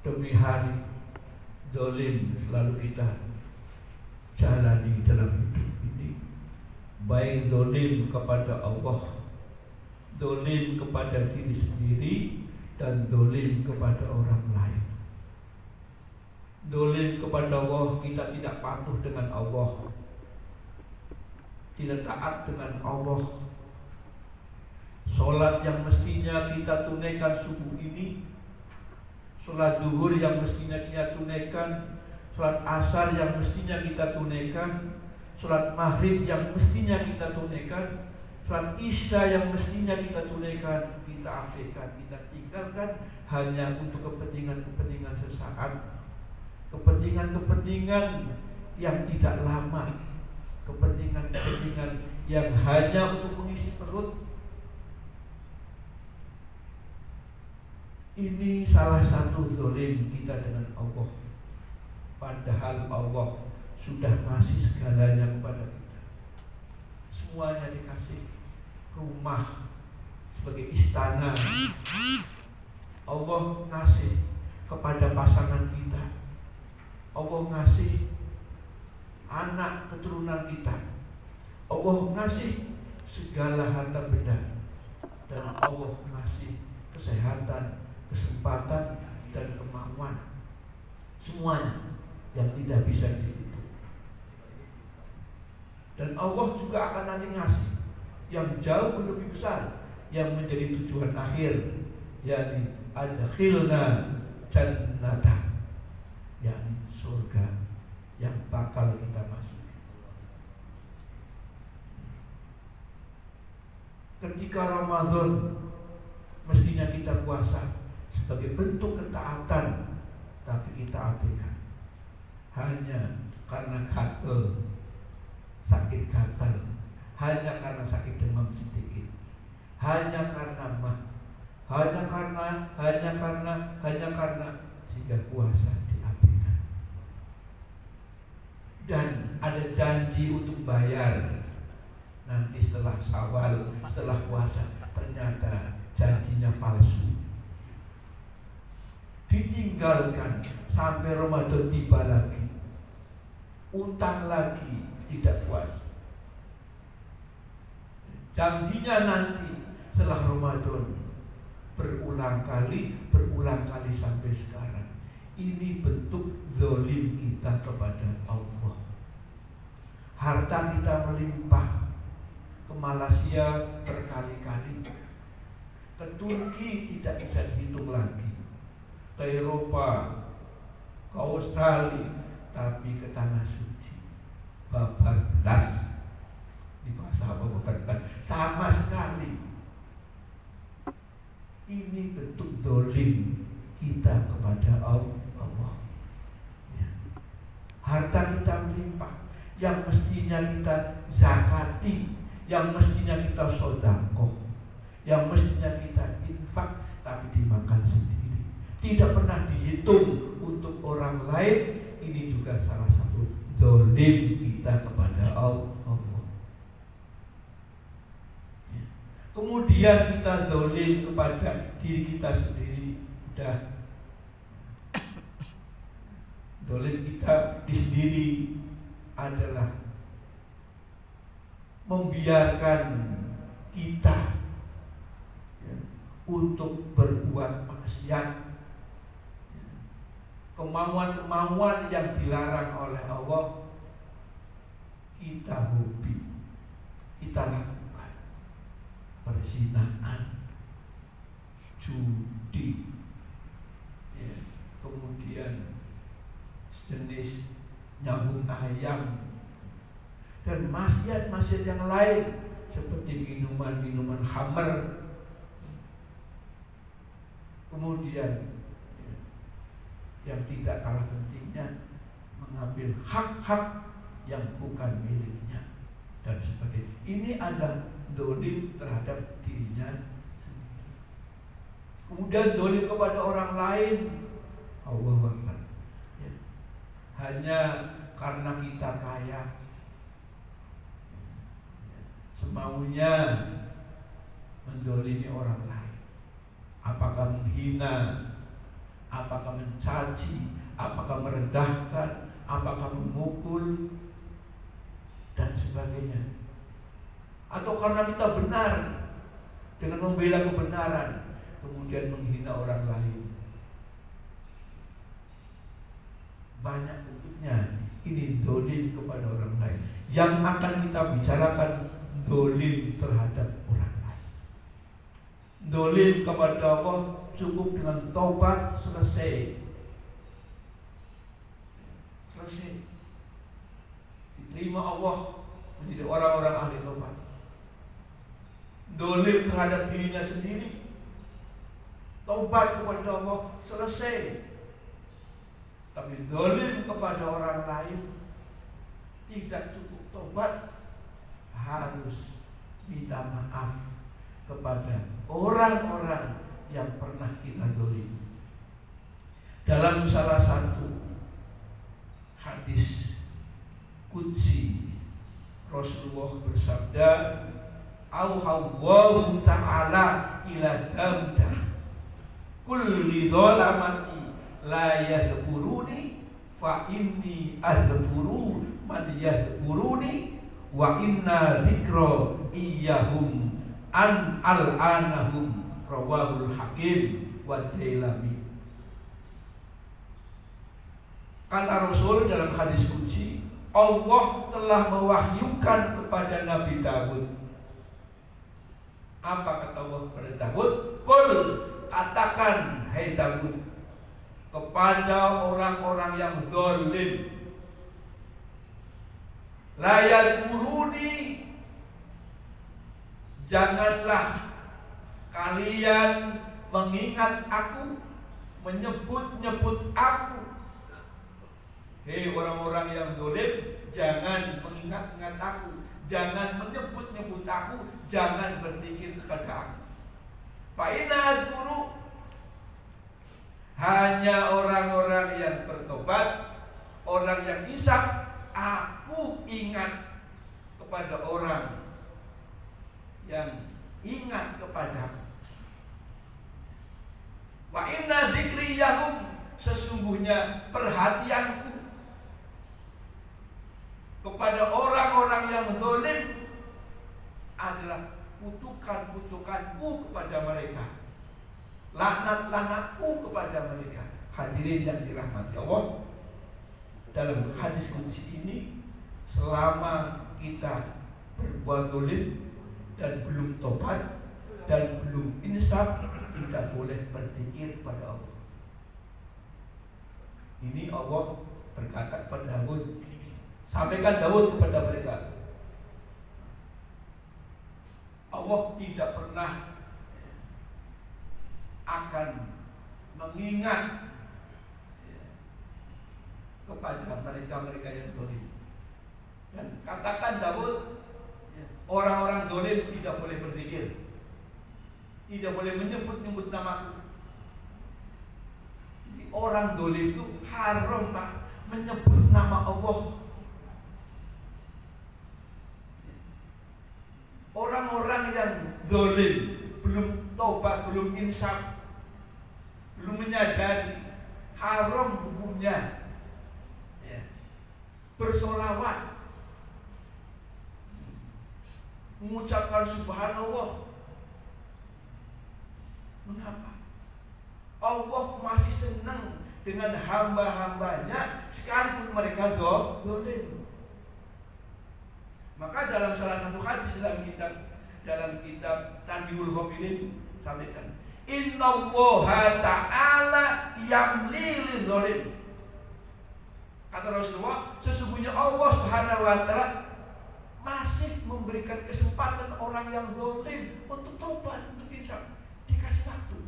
demi hari zalim selalu kita jalani dalam hidup ini, baik zalim kepada Allah, zalim kepada diri sendiri, dan zalim kepada orang lain. Zalim kepada Allah, kita tidak patuh dengan Allah, tidak taat dengan Allah. Sholat yang mestinya kita tunaikan subuh ini, sholat duhur yang mestinya kita tunaikan, sholat asar yang mestinya kita tunaikan, sholat maghrib yang mestinya kita tunaikan, sholat isya yang mestinya kita tunaikan, kita abaikan, kita tinggalkan hanya untuk kepentingan-kepentingan sesaat, kepentingan-kepentingan yang tidak lama, kepentingan-kepentingan yang hanya untuk mengisi perut. Ini salah satu zalim kita dengan Allah. Padahal Allah sudah ngasih segalanya kepada kita. Semuanya dikasih. Rumah sebagai istana, Allah ngasih kepada pasangan kita. Allah ngasih anak keturunan kita. Allah ngasih segala harta benda. Dan Allah ngasih kesehatan, kesempatan, dan kemauan. Semuanya yang tidak bisa dihitung. Dan Allah juga akan nanti ngasih yang jauh lebih besar, yang menjadi tujuan akhir, yakni adkhilna jannata, yakni surga yang bakal kita masuki. Ketika Ramadan mestinya kita puasa sebagai bentuk ketaatan, tapi kita abaikan hanya karena gatel, sakit gatal, hanya karena sakit demam sedikit, hanya karena sehingga puasa diabaikan. Dan ada janji untuk bayar nanti setelah Syawal, setelah puasa, ternyata janjinya palsu. Ditinggalkan sampai Ramadan tiba lagi, utang lagi, tidak puas. Janjinya nanti setelah Ramadan, berulang kali sampai sekarang. Ini bentuk zalim kita kepada Allah. Harta kita melimpah ke Malaysia berkali-kali, ke Turki tidak bisa dihitung lagi, ke Eropa, ke Australia, tapi ke tanah suci babar belas. Di bahasa apa babar belas? Sama sekali. Ini bentuk zalim kita kepada Allah. Ya. Harta kita melimpah, yang mestinya kita zakati, yang mestinya kita sedekah, yang mestinya kita infak, tapi dimakan sendiri, tidak pernah dihitung untuk orang lain. Ini juga salah satu zalim kita kepada Allah. Ya. Kemudian kita zalim kepada diri kita sendiri. Udah, zalim kita di sendiri adalah membiarkan kita untuk berbuat maksiat, kemauan-kemauan yang dilarang oleh Allah kita hobi, kita lakukan. Perzinahan, judi, ya, kemudian sejenis nyambung ayam, dan maksiat-maksiat yang lain seperti minuman-minuman khamr. Kemudian yang tidak kalah pentingnya, mengambil hak-hak yang bukan miliknya dan sebagainya. Ini adalah zalim terhadap dirinya sendiri. Kemudian zalim kepada orang lain, Allahu Akbar. Ya. Hanya karena kita kaya, semaunya menzalimi orang lain. Apakah menghina, apakah mencaci, apakah merendahkan, apakah memukul, dan sebagainya. Atau karena kita benar, dengan membela kebenaran, kemudian menghina orang lain. Banyak bentuknya. Ini dolim kepada orang lain. Yang akan kita bicarakan dolim terhadap orang lain. Dolim kepada Allah cukup dengan taubat, selesai. Selesai. Diterima Allah menjadi orang-orang ahli taubat. Dolim terhadap dirinya sendiri, taubat kepada Allah, selesai. Tapi dolim kepada orang lain, tidak cukup taubat, harus minta maaf kepada orang-orang yang pernah kita dolim. Dalam salah satu hadis qudsi, Rasulullah bersabda, auhallahu ta'ala ila Dawuda, kulli dholamati la yadhkuruni fa inni azkuru man yadhkuruni wa inna zikra iyyahum an al'anahum, rawahul Hakim wa Dailami. Kata Rasul dalam hadis qudsi, Allah telah mewahyukan kepada Nabi Daud. Apa kata Allah kepada Daud? Qul, katakan hai Daud, kepada orang-orang yang zalim, la yadhkuruni, janganlah kalian mengingat aku, menyebut-nyebut aku. Hei orang-orang yang zalim, jangan mengingat-ingat aku, jangan menyebut-nyebut aku, jangan berzikir kepada aku. Fa inna azkuru, hanya orang-orang yang bertobat, orang yang insaf, aku ingat kepada orang yang ingat kepadaku. Wa inna zikri yahum, sesungguhnya perhatianku kepada orang-orang yang zalim adalah kutukan-kutukanku kepada mereka, laknat-laknatku kepada mereka. Hadirin yang dirahmati Allah, dalam hadis qudsi ini, selama kita berbuat zalim dan belum tobat dan belum insaf, tidak boleh berzikir kepada Allah. Ini Allah berkata kepada Daud, sampaikan Daud kepada mereka. Allah tidak pernah akan mengingat kepada mereka-mereka yang zalim. Dan katakan Daud, orang-orang zalim tidak boleh berzikir, tidak boleh menyebut-nyebut namaku. Jadi orang zalim itu haram Pak menyebut nama Allah. Orang-orang yang zalim, belum taubat, belum insaf, belum menyadari haram hukumnya, bersolawat, mengucapkan subhanallah. Mengapa? Allah masih senang dengan hamba-hambanya sekalipun mereka zalim. Maka dalam salah satu hadis dalam kitab Tanbihul Ghafilin sampaikan, innallaha ta'ala yamli lil zalim. Kata Rasulullah, sesungguhnya Allah Subhanahu wa taala masih memberikan kesempatan orang yang zalim untuk tobat, untuk insaf, dikasih waktu.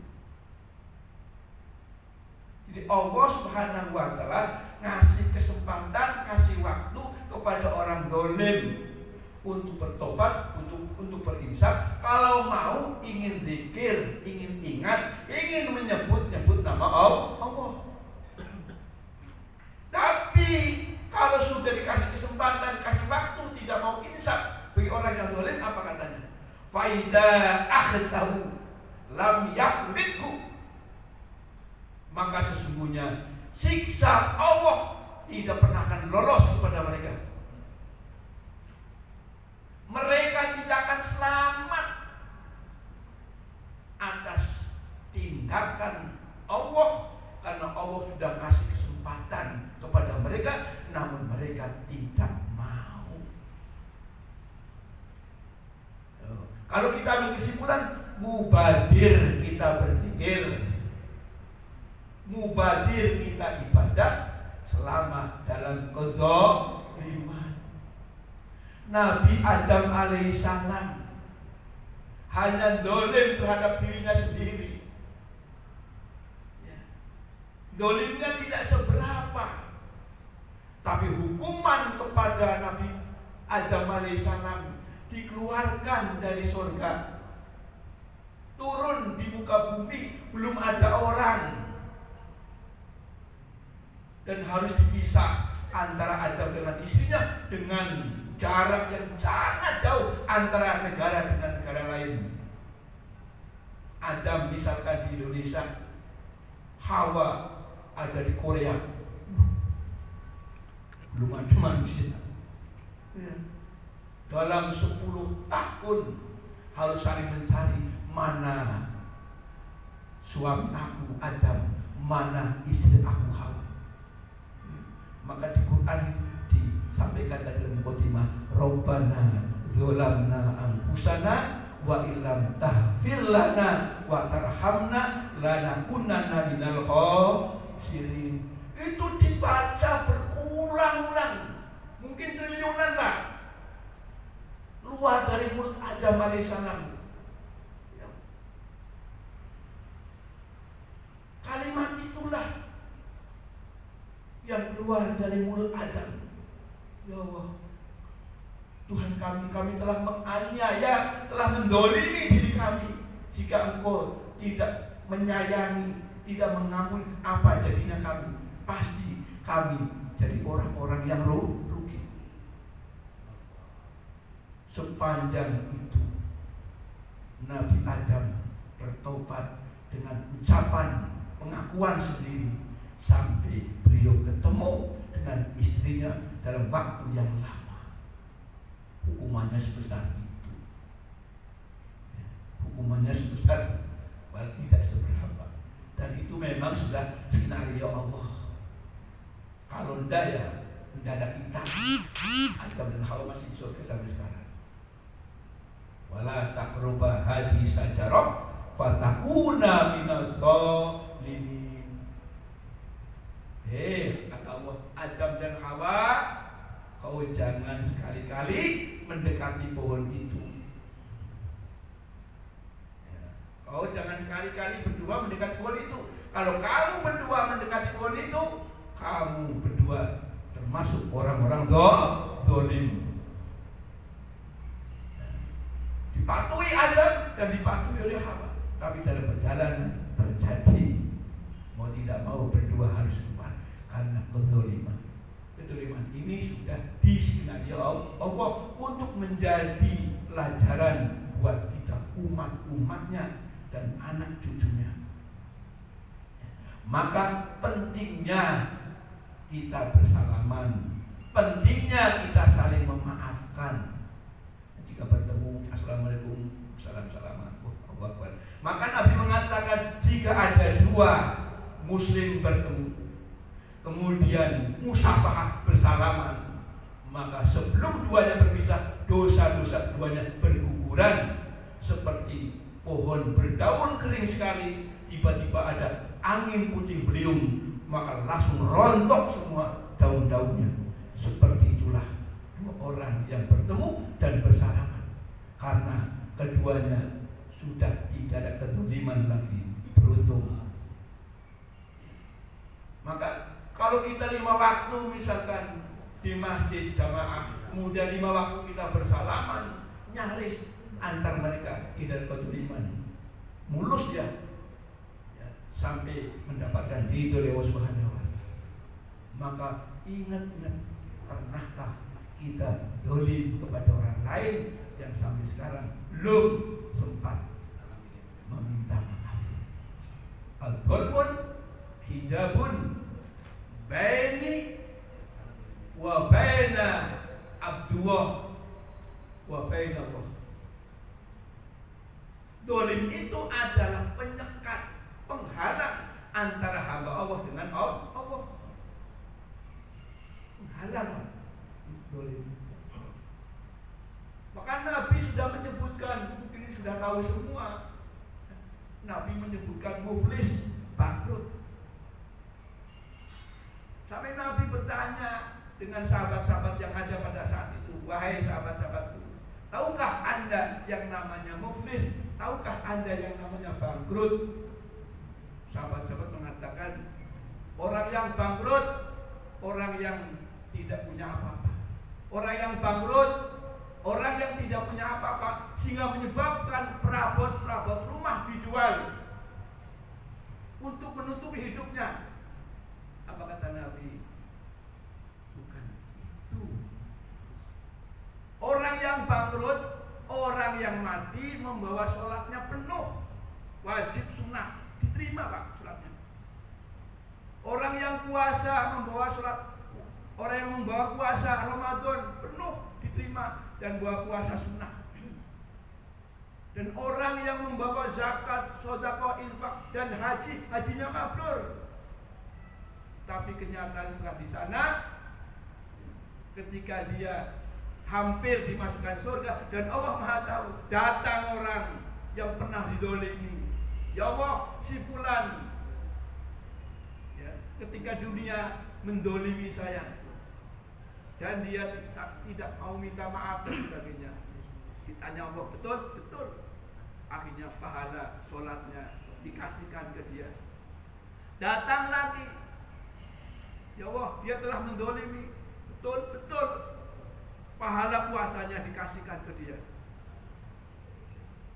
Jadi Allah Subhanahu wa taala ngasih kesempatan, kasih waktu kepada orang zalim untuk bertobat, untuk berinsaf. Kalau mau, ingin zikir, ingin ingat, ingin menyebut-nyebut nama Allah. Tapi kalau sudah dikasih kesempatan, kasih waktu, tidak mau insaf bagi orang yang zalim, apa katanya? Fa idza akhdahu lam yafridhu. maka sesungguhnya siksa Allah tidak pernah akan lolos kepada mereka. Mereka tidak akan selamat atas tindakan Allah, karena Allah sudah kasih kesempatan kepada mereka, namun mereka tidak mau. Kalau kita ambil kesimpulan, mubadir kita berpikir, mubadir kita ibadah selama dalam kezaliman. Nabi Adam alaihissalam hanya dolim terhadap dirinya sendiri. Dolimnya tidak seberapa, tapi hukuman kepada Nabi Adam alaihissalam dikeluarkan dari surga, turun di muka bumi, belum ada orang, dan harus dipisah antara Adam dengan istrinya dengan jarak yang sangat jauh antara negara dengan negara lain. Adam misalkan di Indonesia, Hawa ada di Korea, belum ada manusia. Dalam 10 tahun harus saling mencari, mana suami aku Adam, mana istri aku Hawa. Maka di Quran disampaikan dalam mukadimah, Rabbana dzolamna anfusana wa illam taghfir lana wa tarhamna lanakunanna minal khasirin. Itu dibaca berulang-ulang, mungkin triliunan lah, keluar dari mulut Adam alaihissalam. Kalimat itulah yang keluar dari mulut Adam. Ya Allah, Tuhan kami telah menganiaya, telah mendolimi diri kami. Jika Engkau tidak menyayangi, tidak mengampuni, apa jadinya kami? Pasti kami jadi orang-orang yang rugi. Sepanjang itu Nabi Adam bertobat dengan ucapan pengakuan sendiri, sampai beliau ketemu dengan istrinya dalam waktu yang lama. Hukumannya sebesar itu. Hukumannya sebesar, tidak seberapa. Dan itu memang sudah skenario Allah. Kalau tidak ya tidak ada kita. Adam dan Hawa masih di surga sampai sekarang. Wala taqruba hadhihi syajarah fatakuna minadh dhalimin. Kata Allah, Adam dan Hawa, kau jangan sekali-kali mendekati pohon itu. Kau jangan sekali-kali berdua mendekati pohon itu. Kalau kamu berdua mendekati pohon itu, kamu berdua termasuk orang-orang zalim. Dipatuhi Adam dan dipatuhi oleh Hawa, tapi dalam perjalanan terjadi mau tidak mau berdua harus keluar karena kezaliman. Kezaliman ini sudah diskenario Allah untuk menjadi pelajaran buat kita, umat-umatnya dan anak cucunya. Maka pentingnya kita bersalaman, pentingnya kita saling memaafkan. Jika bertemu, assalamualaikum, salam-salaman, Allahu Akbar. Maka Nabi mengatakan, jika ada dua Muslim bertemu, kemudian musafahah bersalaman, maka sebelum duanya berpisah, dosa-dosa duanya berguguran. Seperti pohon berdaun kering sekali, tiba-tiba ada angin puting beliung, maka langsung rontok semua daun-daunnya. Seperti itulah dua orang yang bertemu dan bersalaman, karena keduanya sudah tidak ada kezaliman lagi. Beruntung. Maka kalau kita 5 waktu misalkan di masjid jamaah, kemudian 5 waktu kita bersalaman, nyaris antar mereka tidak kezaliman, mulus ya, sampai mendapatkan ridho Allah Subhanahu wa Ta'ala. Maka ingat, pernahkah kita zalim kepada orang lain yang sampai sekarang belum sempat meminta maaf? Al-dzulmun hijabun baini wa baina abdullah wa baina Allah. Dolim itu adalah penyekat, penghalang antara hamba Allah dengan Allah. Penghalang dolim. Maka Nabi sudah menyebutkan, mungkin sudah tahu semua. Nabi menyebutkan muflis, bangkrut. Sampai Nabi bertanya dengan sahabat-sahabat yang ada pada saat itu, wahai sahabat-sahabatku, tahukah Anda yang namanya muflis? Tahukah Anda yang namanya bangkrut? Sahabat-sahabat mengatakan, orang yang bangkrut, orang yang tidak punya apa-apa. Orang yang bangkrut, orang yang tidak punya apa-apa, sehingga menyebabkan perabot-perabot rumah dijual untuk menutupi hidupnya. Apa kata Nabi? Bukan itu. Orang yang bangkrut, orang yang mati membawa sholatnya penuh, wajib sunnah, diterima Pak sholatnya. Orang yang puasa membawa sholat, orang yang membawa puasa Ramadan penuh diterima dan bawa puasa sunnah. Dan orang yang membawa zakat, sedekah, infak dan haji, hajinya mabrur. Tapi kenyataan setelah di sana, ketika dia hampir dimasukkan surga dan Allah Maha tahu, datang orang yang pernah dizalimi. Ya Allah, si fulan, ya, ketika dunia mendolimi saya dan dia tidak mau minta maaf dan sebagainya. Ditanya Allah, betul? Betul. Akhirnya pahala sholatnya dikasihkan ke dia. Datang lagi, ya Allah, dia telah mendolimi. Betul? Betul. Pahala puasanya dikasihkan ke dia.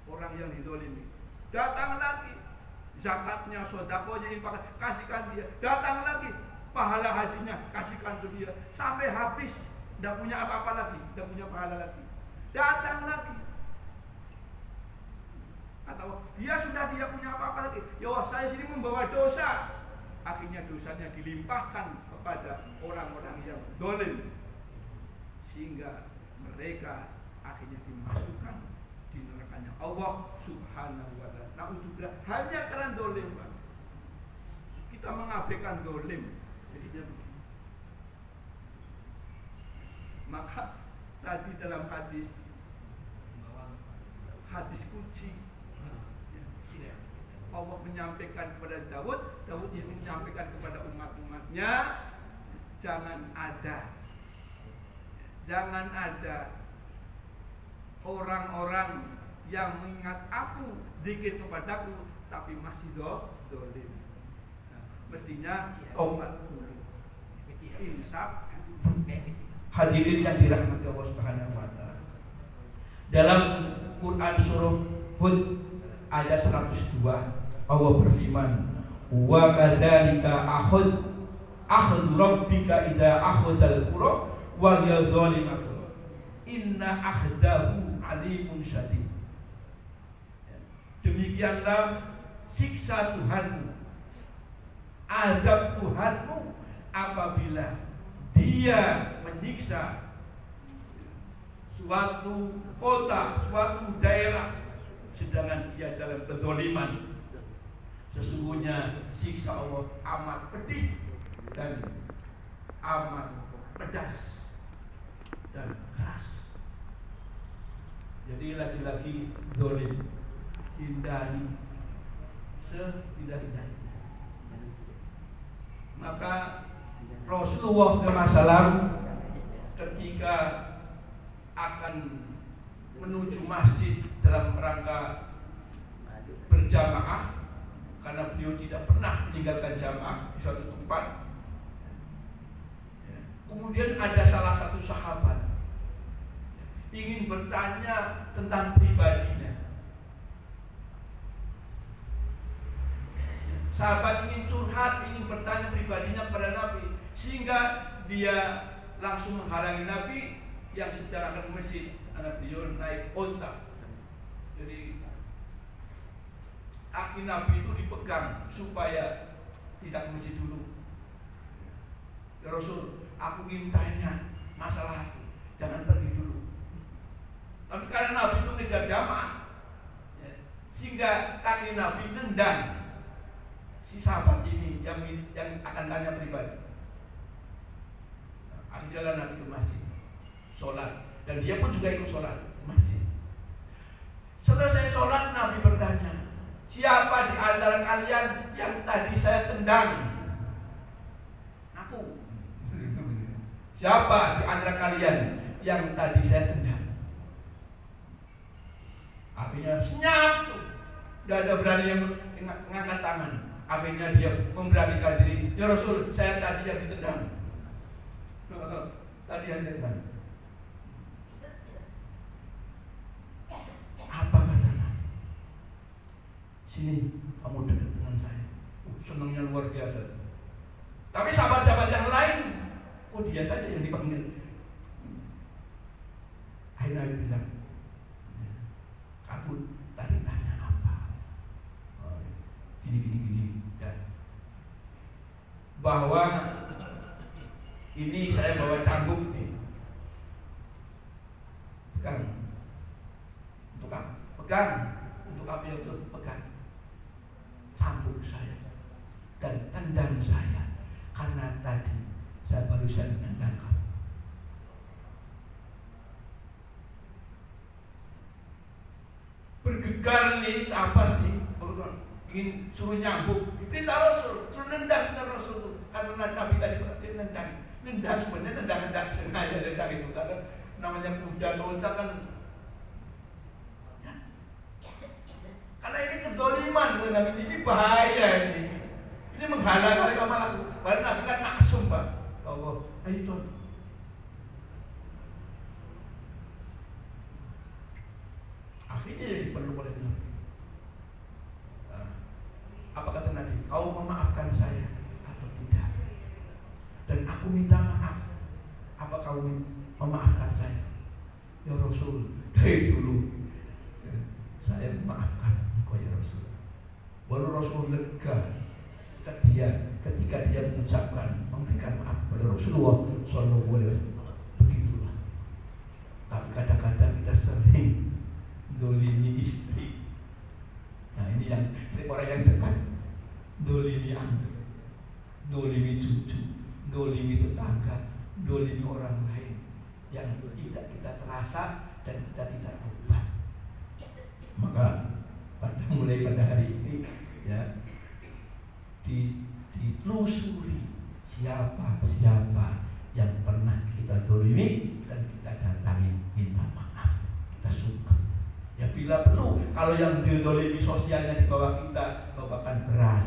Orang yang didolimi. Datang lagi, zakatnya, sedekahnya, infak, kasihkan dia. Datang lagi, pahala hajinya kasihkan ke dia. Sampai habis, tidak punya apa-apa lagi, tidak punya pahala lagi. Datang lagi, atau dia sudah tidak punya apa-apa lagi. Ya Allah, saya sini membawa dosa. Akhirnya dosanya dilimpahkan kepada orang-orang yang dolim, sehingga mereka akhirnya dimasukkan di nerakanya Allah Subhanahu wa ta'ala. Na'udzubillah, hanya karena dolim, Pak. Kita mengabaikan dolim. Jadi dia begini. Maka tadi dalam hadis qudsi, Allah menyampaikan kepada Daud yang menyampaikan kepada umat-umatnya, jangan ada orang-orang yang mengingat aku, zikir kepadaku, tapi masih dolim. Nah, mestinya taubat dulu, insaf. Hadirin yang dirahmati Allah Subhanahu wa ta'ala, dalam Quran surah Hud ayat 102 Allah berfirman, wa kadzalika akhadhu rabbika idza akhadhal qura wa hiya zalimatun inna akhdahu alimun syadid. Demikianlah siksa Tuhanmu, azab Tuhanmu apabila dia menyiksa suatu kota, suatu daerah sedangkan dia dalam kezaliman. Sesungguhnya siksa Allah amat pedih dan amat pedas dan keras. Jadi lagi-lagi zalim, hindari sehindari-hindarinya. Maka Rasulullah SAW ketika akan menuju masjid dalam rangka berjamaah, karena beliau tidak pernah meninggalkan jamaah di suatu tempat. Kemudian ada salah satu sahabat ingin bertanya tentang pribadinya. Sahabat ingin curhat, ingin bertanya pribadinya kepada Nabi, sehingga dia langsung menghalangi Nabi yang sedang akan ke masjid. Karena beliau naik onta. Jadi kaki Nabi itu dipegang supaya tidak ke masjid dulu, Ya Rasul, aku ingin tanya masalah aku, jangan pergi dulu. Tapi karena Nabi itu ngejar jamaah, ya, sehingga kaki Nabi nendang si sahabat ini yang akan tanya pribadi. Nah, akhirnya Nabi ke masjid, sholat, dan dia pun juga ikut sholat di masjid. Selesai sholat, Nabi bertanya, siapa di antara kalian yang tadi saya tendang? Aku. Siapa di antara kalian yang tadi saya tendang? Akhirnya senyap tuh, tidak ada berani yang mengangkat tangan. Akhirnya dia memberanikan diri, ya Rasul, saya tadi yang ditendang. Tadi yang ditendang. Apa kata Nabi? Sini, kamu dekat dengan saya. Senangnya luar biasa. Tapi sahabat-sahabat yang lain, kok dia saja yang dipanggil? Akhirnya Nabi bilang, kamu tadi tanya apa? Gini. Ya. Bahwa ini saya bawa cambuk nih. Pegang. Untuk apa? Pegang. Untuk apa yang itu? Pegang. Cambuk saya. Dan tendang saya. Karena tadi saya barusan menendang kamu. Bergegar nih sahabat nih, ingin suruh nyambuk, diberitahu Rasul, suruh nendang ke Rasul. Karena Nabi tadi berarti nendang sebenarnya nendang sengaja nendang itu karena namanya kuda atau unta kan, ya. Karena ini kezaliman Nabi ini bahaya ini menghalang amal aku. Padahal Nabi kan maksum Pak. Allah, itu. Akhirnya jadi perlu oleh Nabi. Apa kata Nabi? Kau memaafkan saya atau tidak? Dan aku minta maaf. Apa kau memaafkan saya? Ya Rasul, dari dulu saya memaafkan engkau ya Rasul. Baru Rasul lega ketika dia mengucapkan memberikan maaf kepada Rasulullah Sallallahu Alaihi Wasallam. Begitulah. Tapi kadang-kadang kita sering dolimi istri. Nah ini yang orang yang dekat, dolimi anak, dolimi cucu, dolimi tetangga, dolimi orang lain yang tidak kita terasa dan kita tidak tobat. Maka mulai pada hari ini ya ditelusuri siapa yang pernah kita dolimi dan kita datangi minta maaf, kita suka. Ya bila perlu, kalau yang didolimi sosialnya di bawah kita, bawakan beras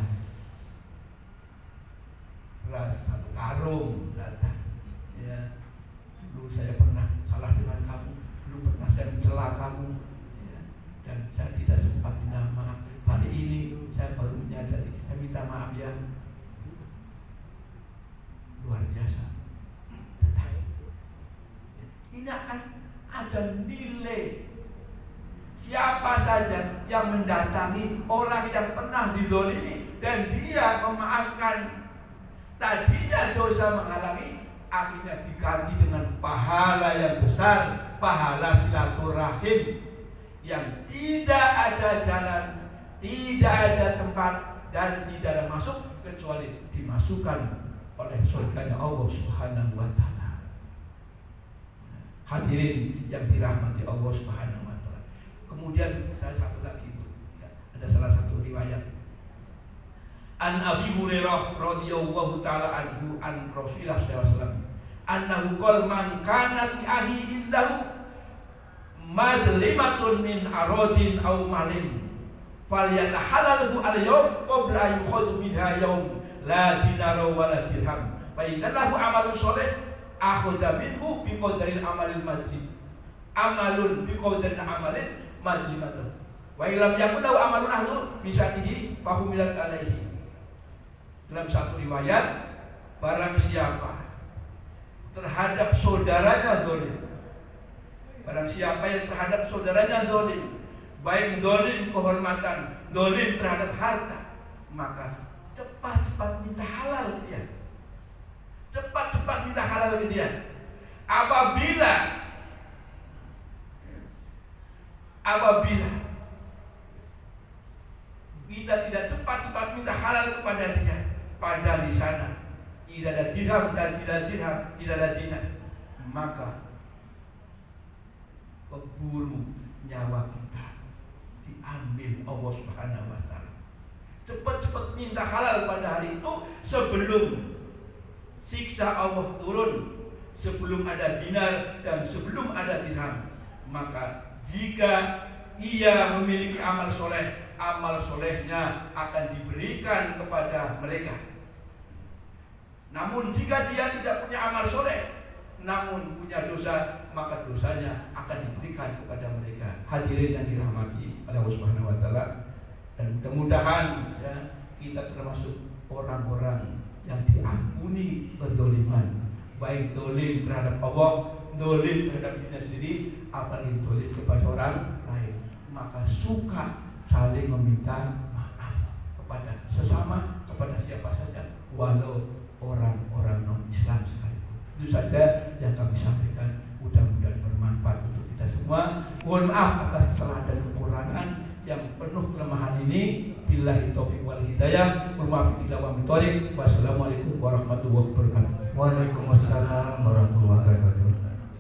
1 karung datang. Ya, dulu saya pernah salah dengan kamu, dulu pernah saya mencela kamu, ya, dan saya tidak sempat minta maaf. Hari ini saya baru menyadari, saya minta maaf ya. Luar biasa. Ini akan ada nilai. Siapa saja yang mendatangi orang yang pernah dizalimi dan dia memaafkan, tadinya dosa menghalangi, akhirnya diganti dengan pahala yang besar, pahala silaturahim yang tidak ada jalan, tidak ada tempat dan tidak ada masuk kecuali dimasukkan oleh surganya Allah Subhanahu wa taala. Hadirin yang dirahmati Allah Subhanahu wa taala. Kemudian saya satu lagi ya, ada salah satu riwayat An Abi Hurairah radhiyallahu taala anhu an Rasulullah sallallahu alaihi wasallam annahu qala man kana li ahi indahu madlimatun min aradin aw malin falyatahalalhu al-yawm qabla yukhadhu minha yawm la dinara wa la dirham fa in kana lahu amalun shalih akhadha minhu bi qadri amalil madlim amalun bi qadri amalin madlimatun wa illam yakun lahu amalun ahlu bisatihi fa humilat alaihi. Dalam satu riwayat, barang siapa terhadap saudaranya zalim, barang siapa yang terhadap saudaranya zalim, baik zalim kehormatan, zalim terhadap harta, maka cepat-cepat minta halal dia. Cepat minta halal ke dia. Apabila kita tidak cepat-cepat minta halal kepada dia, padahal di sana tidak ada dirham dan tidak ada dinar, maka keburu nyawa kita diambil Allah Subhanahu wa taala. Cepat-cepat minta halal pada hari itu sebelum siksa Allah turun, sebelum ada dinar dan sebelum ada dirham. Maka jika ia memiliki amal soleh, amal solehnya akan diberikan kepada mereka. Namun jika dia tidak punya amal soleh, namun punya dosa, maka dosanya akan diberikan kepada mereka. Hadirin yang dirahmati oleh Allah Subhanahu wa taala, dan mudah-mudahan ya, kita termasuk orang-orang yang diampuni kezaliman, baik dolim terhadap Allah, dolim terhadap dirinya sendiri, apalagi dolim kepada orang lain. Maka suka saling meminta maaf kepada sesama, kepada siapa saja, walau orang-orang non-Islam sekalipun. Itu saja yang kami sampaikan, mudah-mudahan bermanfaat untuk kita semua. Mohon maaf atas kesalahan dan kekurangan yang penuh kelemahan ini. Billahi taufiq wal hidayah. Mohon maaf bila wa min thoriq. Wassalamualaikum warahmatullahi wabarakatuh. Waalaikumsalam warahmatullahi wabarakatuh.